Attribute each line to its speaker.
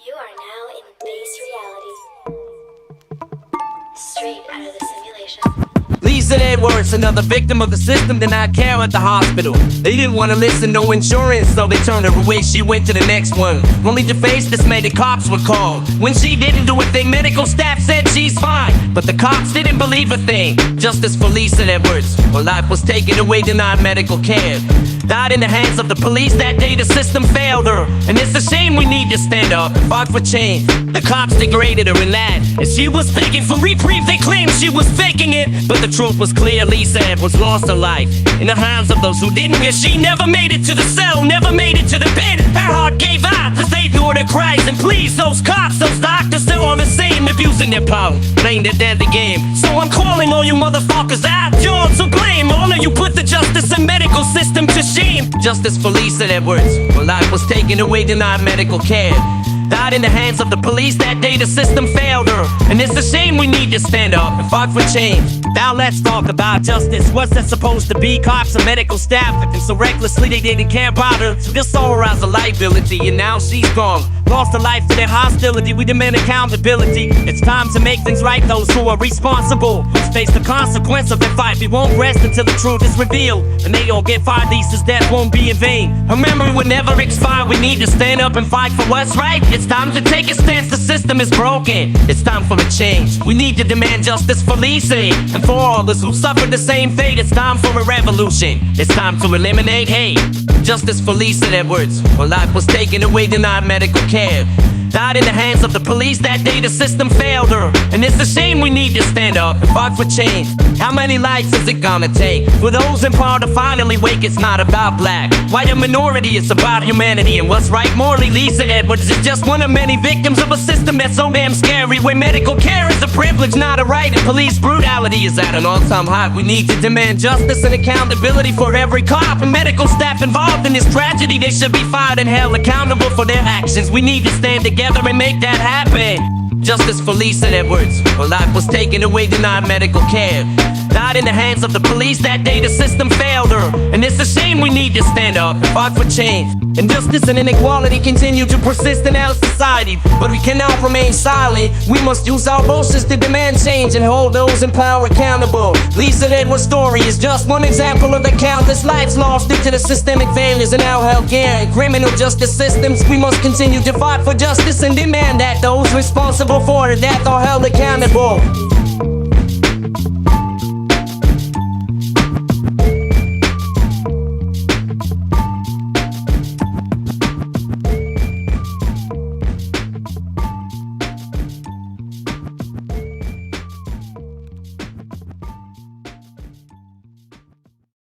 Speaker 1: You are now in base reality. Straight out of the simulation.
Speaker 2: Lisa Edwards, another victim of the system, denied care at the hospital. They didn't want to listen, no insurance, so they turned her away. She went to the next one, only to face dismay. The cops were called. When she didn't do a thing, medical staff said she's fine, but the cops didn't believe a thing. Justice for Lisa Edwards. Her life was taken away, denied medical care. Died in the hands of the police that day. The system failed her, and it's a shame. We need to stand up and fight for change. The cops degraded her and lied, and she was begging for reprieve. They claimed she was faking it, but the truth was clear. Lisa Edwards lost her life in the hands of those who didn't care. She never made it to the cell, never made it to the bed. Her heart gave out as they ignored her cries and pleas. Those cops, those doctors, they're all the same, abusing their power, playing their deadly game. So I'm calling all you motherfuckers out, you're to blame. All of you put the justice and medical system to shame. Justice for Lisa Edwards. Her life was taken away, denied medical care. Died in the hands of the police that day. The system failed her, and it's a shame. We need to stand up and fight for change. Now let's talk about justice. What's that supposed to be? Cops and medical staff acting so recklessly they didn't care about her. So they saw her as a liability, and now she's gone. Lost her life to their hostility. We demand accountability. It's time to make things right. Those who are responsible must face the consequence of their fight. We won't rest until the truth is revealed, and they all get fired. Lisa's death won't be in vain. Her memory will never expire. We need to stand up and fight for what's right. It's time to take a stance. The system is broken. It's time for a change. We need to demand justice for Lisa and for all those who suffered the same fate. It's time for a revolution. It's time to eliminate hate. Justice for Lisa Edwards. Her life was taken away, denied medical care. Died in the hands of the police that day. The system failed her, and it's a shame. We need to stand up and fight for change. How many lives is it gonna take for those in power to finally wake? It's not about black, white, or minority. It's about humanity and what's right morally. Lisa Edwards is just one of many victims of a system that's so damn scary, where medical care is a privilege, not a right, and police brutality is at an all-time high. We need to demand justice and accountability for every cop and medical staff involved in this tragedy. They should be fired and held accountable for their actions. We need to stand together and make that happen. Justice for Lisa Edwards. Her life was taken away, denied medical care. Died in the hands of the police that day. The system failed her, and it's a shame. We need to stand up and fight for change. Injustice and inequality continue to persist in our society, but we cannot remain silent. We must use our voices to demand change and hold those in power accountable. Lisa Edwards' story is just one example of the countless lives lost due to the systemic failures in our healthcare and criminal justice systems. We must continue to fight for justice and demand that those responsible for the death are held accountable.